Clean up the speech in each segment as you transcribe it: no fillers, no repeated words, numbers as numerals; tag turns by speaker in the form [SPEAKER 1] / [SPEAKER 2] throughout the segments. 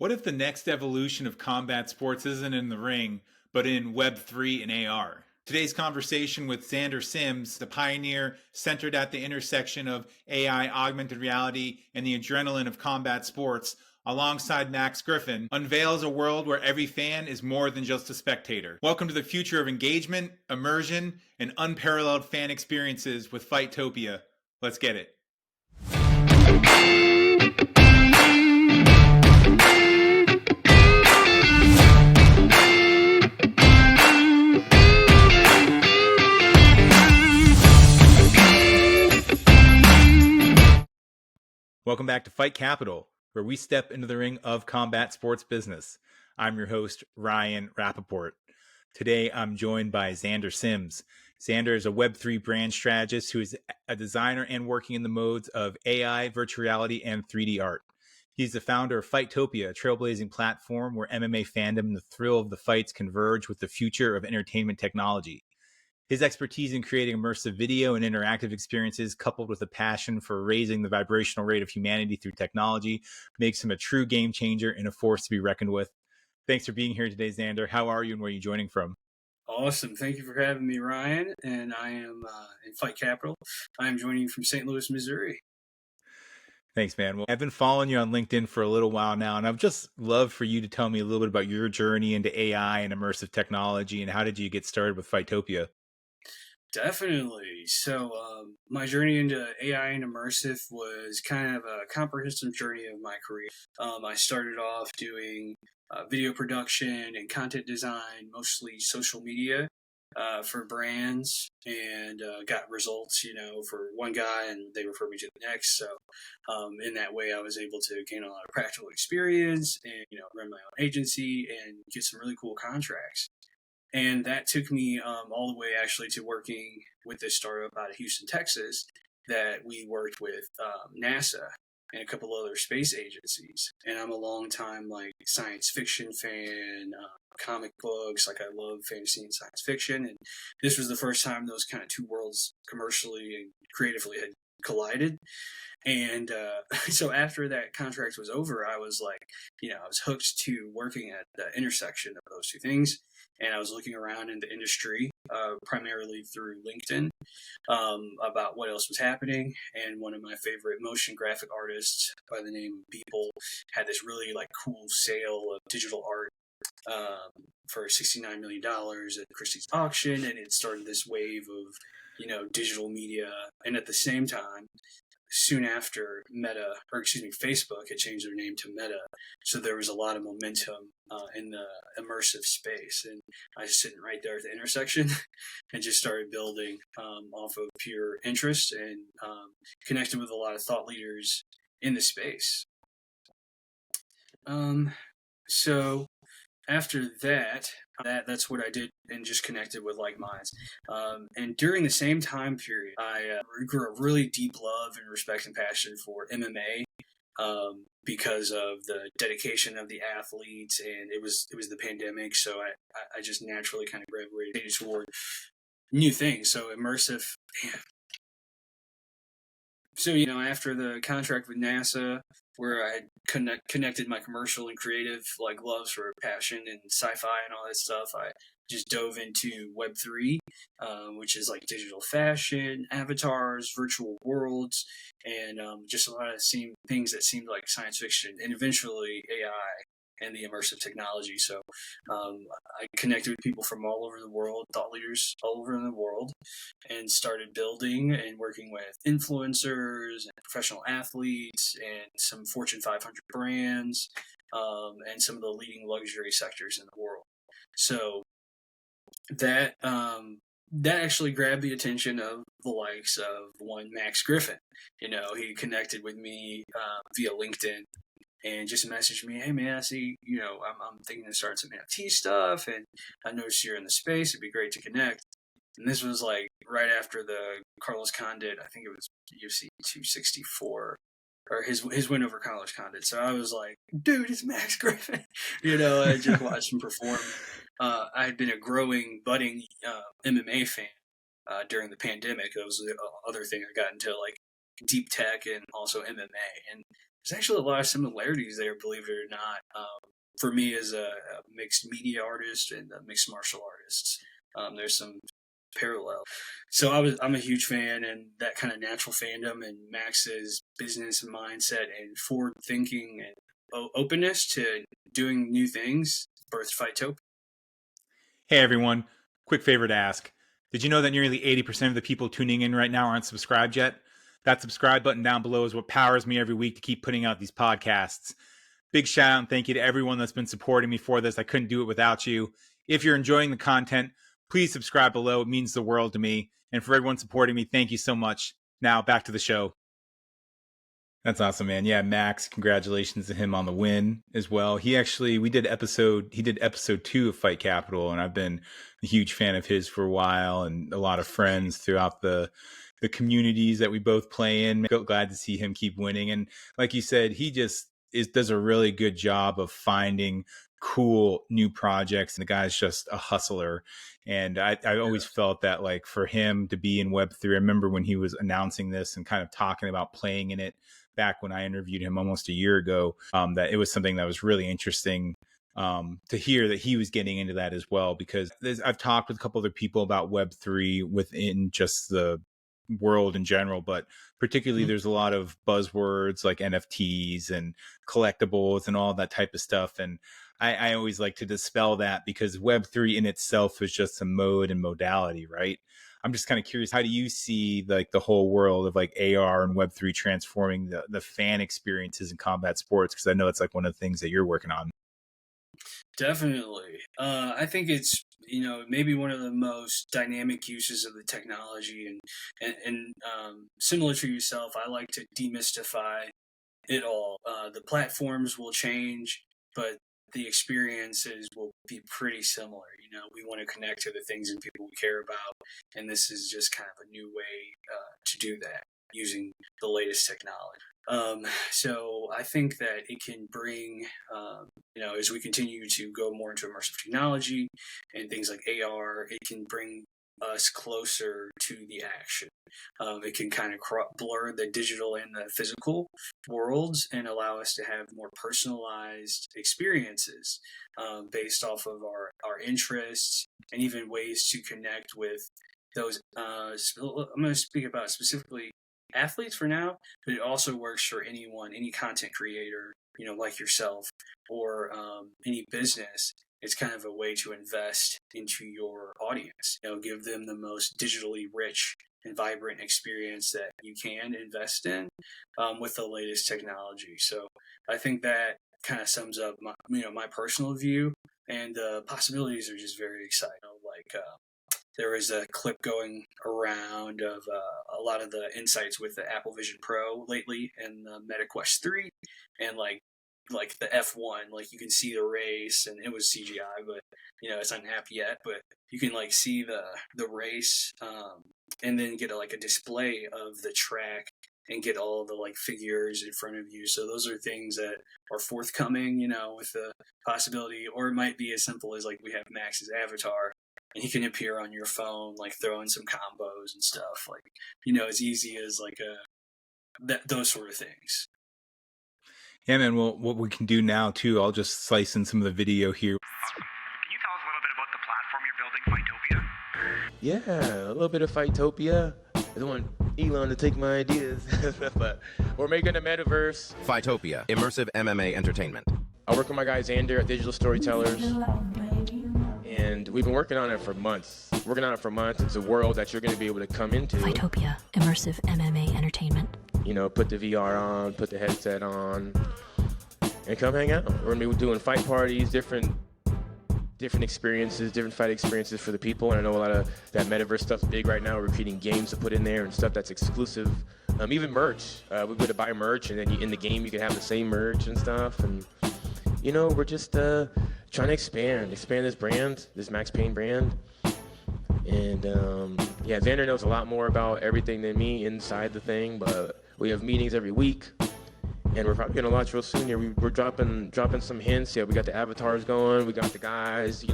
[SPEAKER 1] What if the next evolution of combat sports isn't in the ring, but in Web3 and AR? Today's conversation with Xander Simms, the pioneer centered at the intersection of AI, augmented reality, and the adrenaline of combat sports, alongside Max Griffin, unveils a world where every fan is more than just a spectator. Welcome to the future of engagement, immersion, and unparalleled fan experiences with Fightopia. Let's get it. Welcome back to Fight Capital, where we step into the ring of combat sports business. I'm your host, Ryan Rapaport. Today, I'm joined by Xander Simms. Xander is a Web3 brand strategist who is a designer and working in the modes of AI, virtual reality, and 3D art. He's the founder of Fightopia, a trailblazing platform where MMA fandom and the thrill of the fights converge with the future of entertainment technology. His expertise in creating immersive video and interactive experiences, coupled with a passion for raising the vibrational rate of humanity through technology, makes him a true game changer and a force to be reckoned with. Thanks for being here today, Xander. How are you and where are you joining from?
[SPEAKER 2] Awesome. Thank you for having me, Ryan. And I am in Fight Capital. I am joining you from St. Louis, Missouri.
[SPEAKER 1] Thanks, man. Well, I've been following you on LinkedIn for a little while now, and I'd just love for you to tell me a little bit about your journey into AI and immersive technology, and how did you get started with Fightopia?
[SPEAKER 2] Definitely. So my journey into AI and immersive was kind of a comprehensive journey of my career. I started off doing video production and content design, mostly social media for brands, and got results, for one guy, and they referred me to the next. So in that way, I was able to gain a lot of practical experience and, run my own agency and get some really cool contracts. And that took me all the way actually to working with this startup out of Houston, Texas, that we worked with NASA and a couple other space agencies. And I'm a long time science fiction fan, comic books. I love fantasy and science fiction. And this was the first time those kind of two worlds commercially and creatively had collided. And so after that contract was over, I was I was hooked to working at the intersection of those two things. And I was looking around in the industry, primarily through LinkedIn, about what else was happening. And one of my favorite motion graphic artists by the name of People had this really cool sale of digital art for $69 million at Christie's auction. And it started this wave of, digital media. And at the same time, soon after Facebook had changed their name to Meta. So there was a lot of momentum in the immersive space. And I was sitting right there at the intersection and just started building off of pure interest and connected with a lot of thought leaders in the space. So after that's what I did and just connected with like minds. And during the same time period, I grew a really deep love and respect and passion for MMA because of the dedication of the athletes, and it was the pandemic, so I just naturally kind of gravitated toward new things. So immersive. So, after the contract with NASA, where I had connected my commercial and creative loves for passion and sci-fi and all that stuff, I just dove into Web3, which is digital fashion, avatars, virtual worlds, and just a lot of things that seemed like science fiction, and eventually AI and the immersive technology. So I connected with people from all over the world, thought leaders all over the world, and started building and working with influencers and professional athletes and some Fortune 500 brands and some of the leading luxury sectors in the world. So that actually grabbed the attention of the likes of one Max Griffin. He connected with me via LinkedIn and just messaged me, "Hey man, I see, I'm thinking of starting some NFT stuff, and I noticed you're in the space. It'd be great to connect." And this was right after the Carlos Condit, I think it was UFC 264, or his win over Carlos Condit. So I was like, "Dude, it's Max Griffin." I just watched him perform. I had been a budding MMA fan during the pandemic. That was the other thing I got into, deep tech and also MMA. And there's actually a lot of similarities there, believe it or not. For me as a mixed media artist and a mixed martial artist, there's some parallel. So I'm a huge fan, and that kind of natural fandom and Max's business mindset and forward thinking and openness to doing new things birthed Fightopia.
[SPEAKER 1] Hey everyone, quick favor to ask. Did you know that nearly 80% of the people tuning in right now aren't subscribed yet? That subscribe button down below is what powers me every week to keep putting out these podcasts. Big shout out and thank you to everyone that's been supporting me for this. I couldn't do it without you. If you're enjoying the content, please subscribe below. It means the world to me. And for everyone supporting me, thank you so much. Now back to the show. That's awesome, man. Yeah, Max, congratulations to him on the win as well. We did episode 2 of Fight Capital, and I've been a huge fan of his for a while, and a lot of friends throughout the communities that we both play in. Glad to see him keep winning. And like you said, he just does a really good job of finding cool new projects, and the guy's just a hustler. And I always felt that, like, for him to be in Web3, I remember when he was announcing this and kind of talking about playing in it back when I interviewed him almost a year ago, that it was something that was really interesting to hear that he was getting into that as well, because I've talked with a couple other people about Web3 within just the world in general, but particularly there's a lot of buzzwords like NFTs and collectibles and all that type of stuff. And I always like to dispel that, because Web3 in itself is just a mode and modality, right? I'm just kind of curious, how do you see like the whole world of like AR and Web3 transforming the fan experiences in combat sports? Because I know it's like one of the things that you're working on.
[SPEAKER 2] Definitely. I think it's, maybe one of the most dynamic uses of the technology, and similar to yourself, I like to demystify it all. The platforms will change, but the experiences will be pretty similar. We want to connect to the things and people we care about, and this is just kind of a new way to do that using the latest technology. So I think that it can bring, as we continue to go more into immersive technology and things like AR, it can bring us closer to the action. It can kind of blur the digital and the physical worlds and allow us to have more personalized experiences based off of our interests, and even ways to connect with those. I'm going to speak about specifically athletes for now, but it also works for anyone, any content creator, like yourself, or any business. It's kind of a way to invest into your audience, give them the most digitally rich and vibrant experience that you can invest in with the latest technology. So I think that kind of sums up my personal view, and the possibilities are just very exciting. There was a clip going around of a lot of the insights with the Apple Vision Pro lately and the Meta Quest 3, and like the F1, like you can see the race, and it was CGI, but it's not an app yet, but you can like see the race, and then get a display of the track and get all the like figures in front of you. So those are things that are forthcoming, with the possibility, or it might be as simple as like we have Max's avatar, and he can appear on your phone, like throwing some combos and stuff, like as easy as like those sort of things.
[SPEAKER 1] Yeah, man. Well, what we can do now too, I'll just slice in some of the video here.
[SPEAKER 3] Can you tell us a little bit about the platform you're building, Fightopia?
[SPEAKER 4] Yeah, a little bit of Fightopia. I don't want Elon to take my ideas, but we're making a metaverse.
[SPEAKER 5] Fightopia, immersive MMA entertainment.
[SPEAKER 4] I work with my guy Xander at Digital Storytellers, and we've been working on it for months. It's a world that you're going to be able to come into.
[SPEAKER 6] Fightopia, immersive MMA entertainment.
[SPEAKER 4] Put the VR on, put the headset on, and come hang out. We're going to be doing fight parties, different experiences, different fight experiences for the people. And I know a lot of that metaverse stuff's big right now. We're creating games to put in there and stuff that's exclusive. Even merch. We're going to buy merch, and then in the game you can have the same merch and stuff. And we're just trying to expand this brand, this Max Payne brand. And Xander knows a lot more about everything than me inside the thing, but we have meetings every week, and we're probably gonna launch real soon here. We're dropping some hints. Yeah, we got the avatars going, we got the guys, just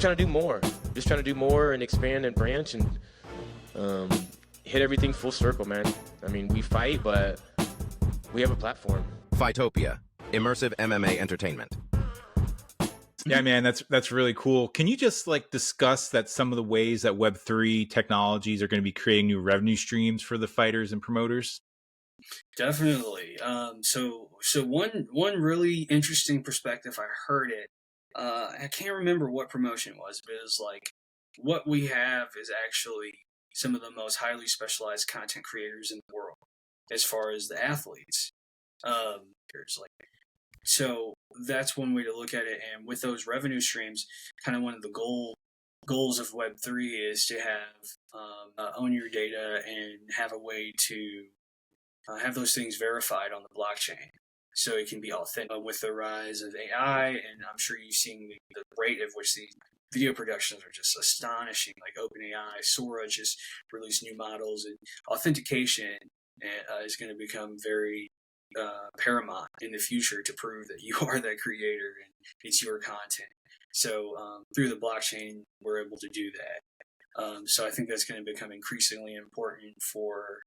[SPEAKER 4] trying to do more and expand and branch and hit everything full circle, man. I mean, we fight, but we have a platform.
[SPEAKER 5] Fightopia, immersive MMA entertainment.
[SPEAKER 1] Yeah, man, that's really cool. Can you just like discuss that some of the ways that Web3 technologies are going to be creating new revenue streams for the fighters and promoters?
[SPEAKER 2] Definitely. So one really interesting perspective I heard it. I can't remember what promotion it was, but it was like what we have is actually some of the most highly specialized content creators in the world, as far as the athletes. There's like so that's one way to look at it, and with those revenue streams, kind of one of the goals of Web3 is to have own your data and have a way to have those things verified on the blockchain, so it can be authentic. With the rise of AI, and I'm sure you've seen the rate at which these video productions are just astonishing. Like OpenAI, Sora just released new models, and authentication is going to become very paramount in the future to prove that you are that creator and it's your content. So through the blockchain, we're able to do that. So I think that's going to become increasingly important for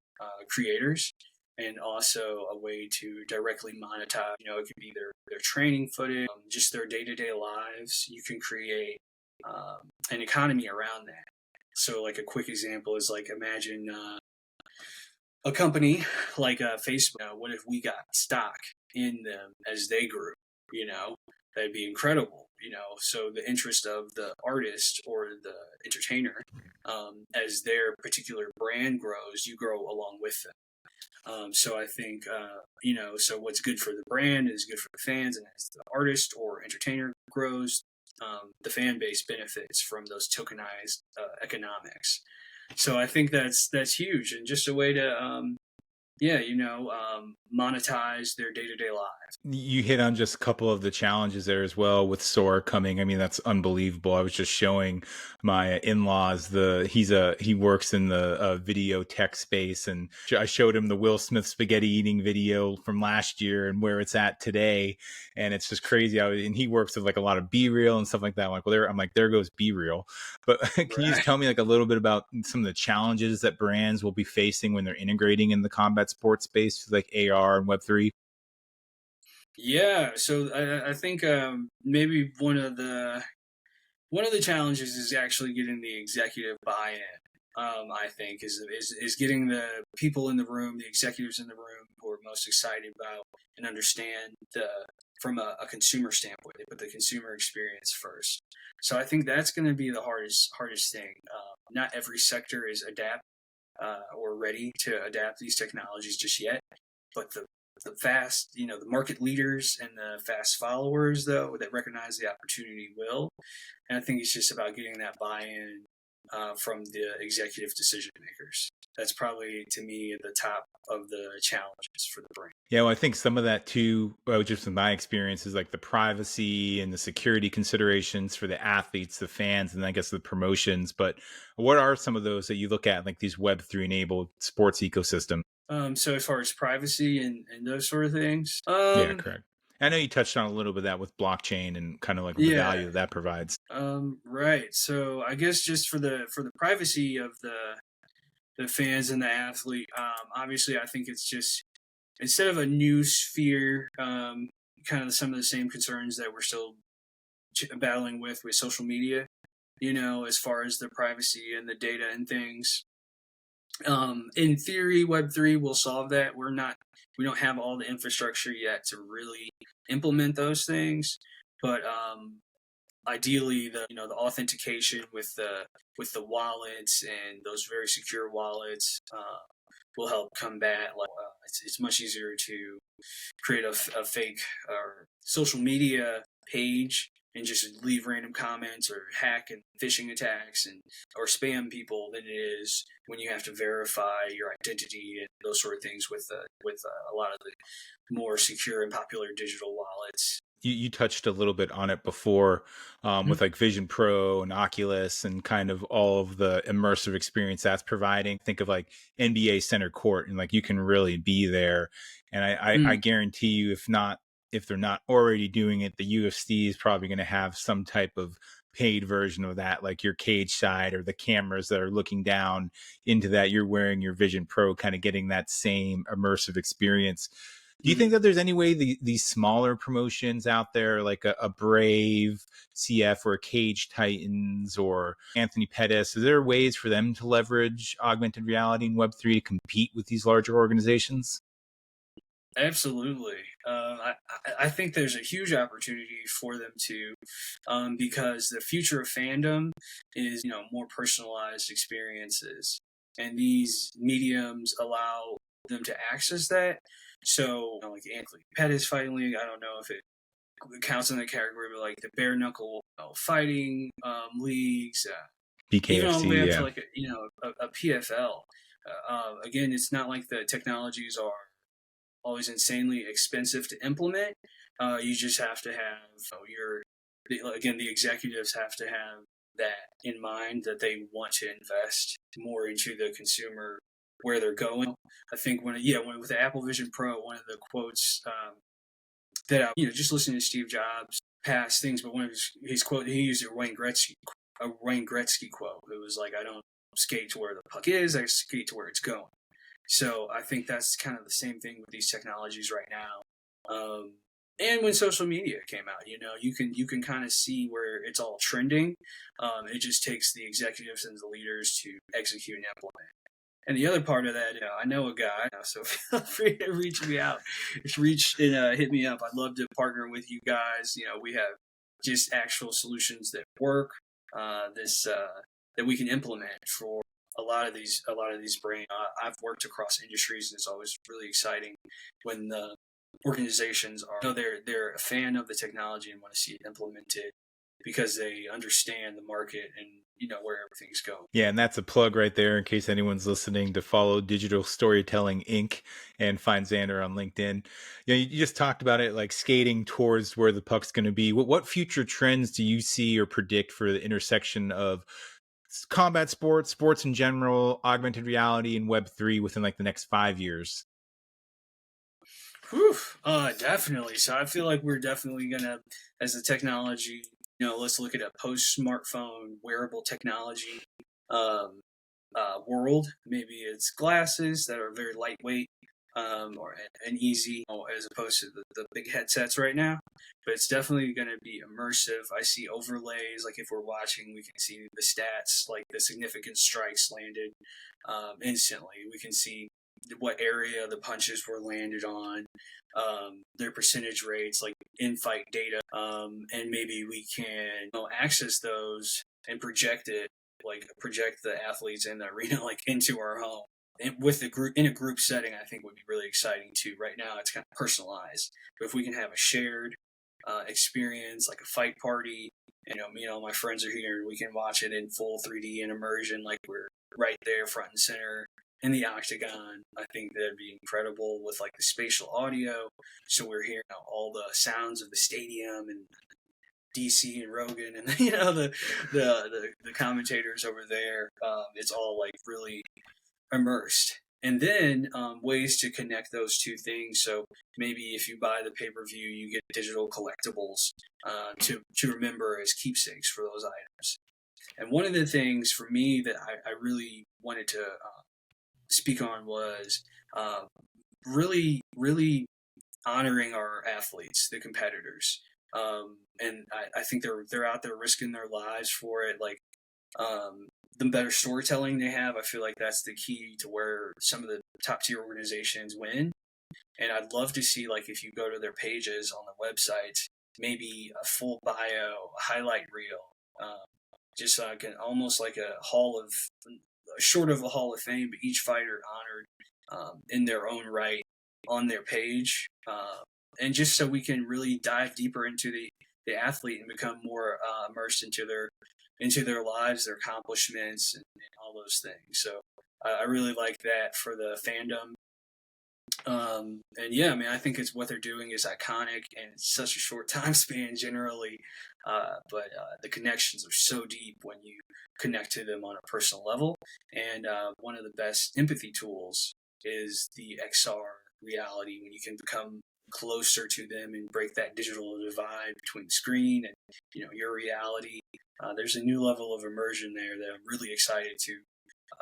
[SPEAKER 2] creators, and also a way to directly monetize. You know, it could be their training footage, just their day-to-day lives. You can create an economy around that. So like a quick example is like imagine a company like Facebook. What if we got stock in them as they grew? You know, that'd be incredible. You know, so the interest of the artist or the entertainer, as their particular brand grows, you grow along with them. So I think, so what's good for the brand is good for the fans, and as the artist or entertainer grows, the fan base benefits from those tokenized economics. So I think that's huge, and just a way to, monetize their day-to-day lives.
[SPEAKER 1] You hit on just a couple of the challenges there as well with Sora coming. I mean, that's unbelievable. I was just showing my in-laws he works in the video tech space, and I showed him the Will Smith spaghetti eating video from last year and where it's at today, and it's just crazy. And he works with like a lot of B-Reel and stuff like that. I'm like, there goes B-Reel. But can you just tell me like a little bit about some of the challenges that brands will be facing when they're integrating in the combat sports space, like AR and Web3?
[SPEAKER 2] Yeah, so I think maybe one of the challenges is actually getting the executive buy-in. I think is getting the people in the room, the executives in the room who are most excited about and understand from a consumer standpoint. They put the consumer experience first. So I think that's going to be the hardest thing. Not every sector is or ready to adapt these technologies just yet, but the fast, the market leaders and the fast followers, though, that recognize the opportunity will. And I think it's just about getting that buy-in from the executive decision makers. That's probably, to me, at the top of the challenges for the brand.
[SPEAKER 1] Yeah, well, I think some of that too, just from my experience, is like the privacy and the security considerations for the athletes, the fans, and I guess the promotions. But what are some of those that you look at, like these Web3 enabled sports ecosystem?
[SPEAKER 2] So as far as privacy and those sort of things,
[SPEAKER 1] yeah, correct. I know you touched on a little bit of that with blockchain and kind of like the value that provides.
[SPEAKER 2] Right. So I guess just for the privacy of the fans and the athlete, obviously I think it's just, instead of a new sphere, kind of some of the same concerns that we're still battling with social media, as far as the privacy and the data and things. In theory, Web3 will solve that. We don't have all the infrastructure yet to really implement those things, but ideally, the authentication with the wallets and those very secure wallets will help combat. It's much easier to create a fake or social media page and just leave random comments or hack and phishing attacks or spam people than it is when you have to verify your identity and those sort of things with a lot of the more secure and popular digital wallets.
[SPEAKER 1] You touched a little bit on it before with like Vision Pro and Oculus and kind of all of the immersive experience that's providing. Think of like NBA Center Court, and like you can really be there. And I guarantee you, if they're not already doing it, the UFC is probably going to have some type of paid version of that, like your cage side or the cameras that are looking down into that. You're wearing your Vision Pro, kind of getting that same immersive experience. Do you think that there's any way these smaller promotions out there, like a Brave CF or a Cage Titans or Anthony Pettis, is there ways for them to leverage augmented reality and Web3 to compete with these larger organizations?
[SPEAKER 2] Absolutely. I think there's a huge opportunity for them to, because the future of fandom is, more personalized experiences, and these mediums allow them to access that. So, like Anthony Pettis Fighting League, I don't know if it counts in the category, but like the bare knuckle fighting leagues, even all the way
[SPEAKER 1] BKFC,
[SPEAKER 2] up to
[SPEAKER 1] yeah.
[SPEAKER 2] like a PFL. Again, it's not like the technologies are always insanely expensive to implement. You just have to have the executives have to have that in mind, that they want to invest more into the consumer where they're going. I think when with the Apple Vision Pro, one of the quotes that I, just listening to Steve Jobs past things, but one of his quote, he used a Wayne Gretzky quote. It was like, "I don't skate to where the puck is, I skate to where it's going." So I think that's kind of the same thing with these technologies right now. And when social media came out, you can kind of see where it's all trending. It just takes the executives and the leaders to execute and implement. And the other part of that, I know a guy, so feel free to reach me out. Hit me up. I'd love to partner with you guys. We have just actual solutions that work. That we can implement for a lot of these brands. I've worked across industries, and it's always really exciting when the organizations are, they're a fan of the technology and want to see it implemented because they understand the market and where everything's going.
[SPEAKER 1] Yeah, and that's a plug right there in case anyone's listening, to follow Digital Storytelling Inc. and find Xander on LinkedIn. You just talked about it, like skating towards where the puck's going to be. What future trends do you see or predict for the intersection of combat sports in general, augmented reality, and Web3 within like the next 5 years?
[SPEAKER 2] Definitely. So I feel like we're definitely gonna, as the technology, let's look at a post-smartphone wearable technology world. Maybe it's glasses that are very lightweight and easy, as opposed to the big headsets right now. But it's definitely going to be immersive. I see overlays, like if we're watching, we can see the stats, like the significant strikes landed instantly. We can see what area the punches were landed on, their percentage rates, like in-fight data, and maybe we can access those and project the athletes in the arena like into our home. And with the group, in a group setting, I think would be really exciting too. Right now, it's kind of personalized, but if we can have a shared experience, like a fight party, me and all my friends are here, and we can watch it in full 3D and immersion, like we're right there, front and center in the octagon. I think that'd be incredible with like the spatial audio, so we're hearing all the sounds of the stadium and DC and Rogan and the commentators over there. It's all like really immersed. And then ways to connect those two things. So maybe if you buy the pay-per-view, you get digital collectibles to remember as keepsakes for those items. And one of the things for me that I really wanted to speak on was really, really honoring our athletes, the competitors. And I think they're out there risking their lives for it. Like, the better storytelling they have, I feel like that's the key to where some of the top tier organizations win. And I'd love to see, like, if you go to their pages on the website, maybe a full bio, a highlight reel, just like almost like short of a Hall of Fame, but each fighter honored in their own right on their page. And just so we can really dive deeper into the athlete and become more immersed into their lives, their accomplishments, and all those things. So I really like that for the fandom. And yeah, I mean, I think it's what they're doing is iconic, and it's such a short time span generally. But the connections are so deep when you connect to them on a personal level. And one of the best empathy tools is the XR reality, when you can become closer to them and break that digital divide between the screen and your reality. There's a new level of immersion there that I'm really excited to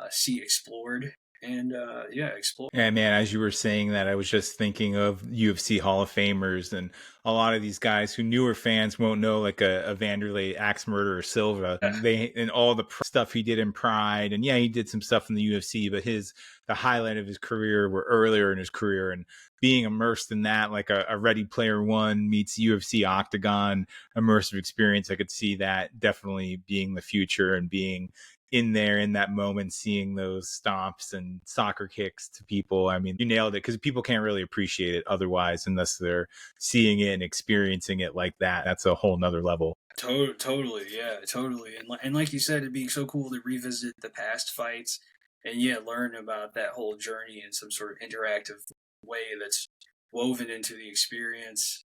[SPEAKER 2] see explored. and explore.
[SPEAKER 1] And man, as you were saying that, I was just thinking of UFC Hall of Famers and a lot of these guys who newer fans won't know, like a Vanderlei Axe Murderer Silva. And all the stuff he did in Pride, and yeah, he did some stuff in the UFC, but the highlight of his career were earlier in his career, and being immersed in that, like a Ready Player One meets UFC Octagon immersive experience. I could see that definitely being the future, and being in there in that moment, seeing those stomps and soccer kicks to people. I mean, you nailed it, because people can't really appreciate it otherwise unless they're seeing it and experiencing it like that. That's a whole nother level.
[SPEAKER 2] Totally, yeah, totally. And like you said, it'd be so cool to revisit the past fights and learn about that whole journey in some sort of interactive way that's woven into the experience,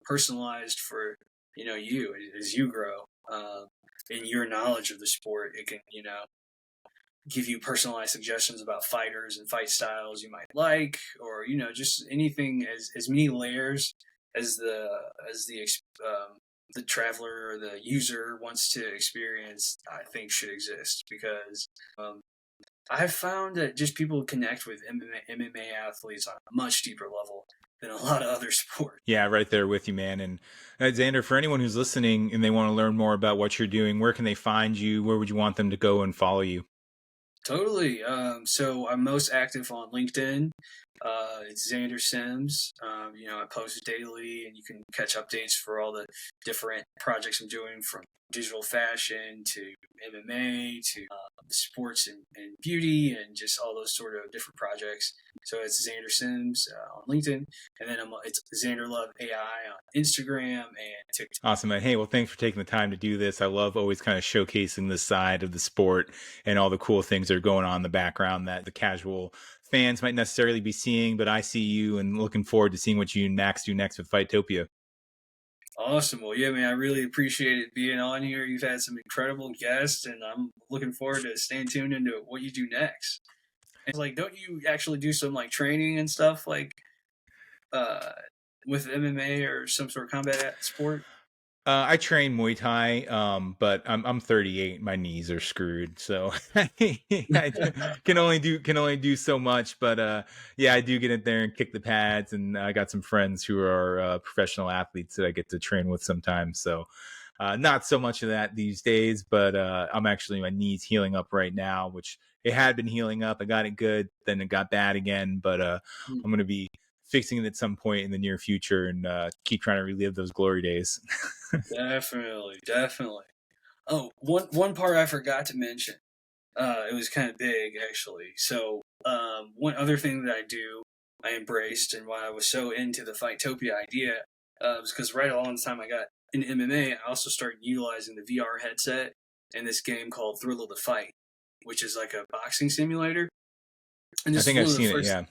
[SPEAKER 2] personalized for you as you grow. In your knowledge of the sport, it can give you personalized suggestions about fighters and fight styles you might like, or just anything, as many layers as the traveler or the user wants to experience, I think should exist, because I've found that just people connect with MMA athletes on a much deeper level than a lot of other sports.
[SPEAKER 1] Yeah, right there with you, man. And Xander, for anyone who's listening and they want to learn more about what you're doing, where can they find you? Where would you want them to go and follow you?
[SPEAKER 2] Totally. So I'm most active on LinkedIn. It's Xander Simms. I post daily, and you can catch updates for all the different projects I'm doing, from digital fashion to MMA to sports and beauty, and just all those sort of different projects. So it's Xander Simms on LinkedIn, and then it's Xander Love AI on Instagram and TikTok.
[SPEAKER 1] Awesome, man. Hey, well, thanks for taking the time to do this. I love always kind of showcasing this side of the sport and all the cool things that are going on in the background that the casual fans might necessarily be seeing, but I see you, and looking forward to seeing what you and Max do next with Fightopia.
[SPEAKER 2] Awesome. Well, yeah, man, I really appreciated being on here. You've had some incredible guests, and I'm looking forward to staying tuned into what you do next. And like, don't you actually do some like training and stuff like with MMA or some sort of combat sport?
[SPEAKER 1] I train Muay Thai, but I'm 38. My knees are screwed, so I can only do so much. But yeah, I do get in there and kick the pads, and I got some friends who are professional athletes that I get to train with sometimes. So not so much of that these days, but I'm actually, my knees healing up right now, which it had been healing up. I got it good, then it got bad again, but I'm going to be fixing it at some point in the near future, and keep trying to relive those glory days.
[SPEAKER 2] Definitely. Oh, one part I forgot to mention. It was kind of big, actually. So one other thing that I embraced, and why I was so into the Fightopia idea, was because right along the time I got in MMA, I also started utilizing the VR headset in this game called Thrill of the Fight, which is like a boxing simulator.
[SPEAKER 1] And I think I've seen it, yeah.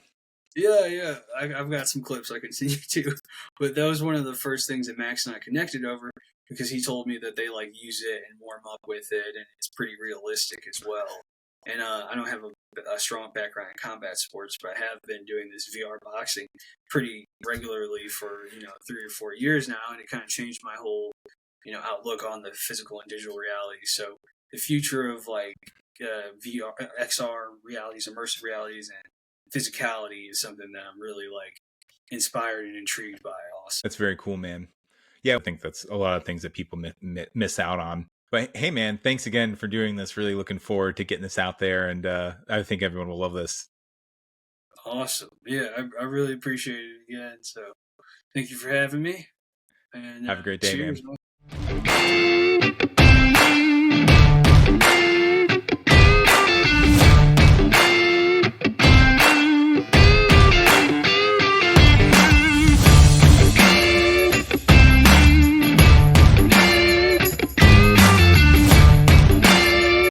[SPEAKER 2] Yeah. I've got some clips I can send you too. But that was one of the first things that Max and I connected over, because he told me that they like use it and warm up with it, and it's pretty realistic as well. And I don't have a strong background in combat sports, but I have been doing this VR boxing pretty regularly for 3 or 4 years now, and it kind of changed my whole outlook on the physical and digital reality. So the future of like VR, XR realities, immersive realities, and physicality is something that I'm really like inspired and intrigued by. Also,
[SPEAKER 1] that's very cool, man. Yeah, I think that's a lot of things that people miss out on. But hey, man, thanks again for doing this. Really looking forward to getting this out there, and I think everyone will love this.
[SPEAKER 2] Awesome. Yeah, I really appreciate it again. So thank you for having me. And
[SPEAKER 1] have a great day,
[SPEAKER 2] cheers,
[SPEAKER 1] man.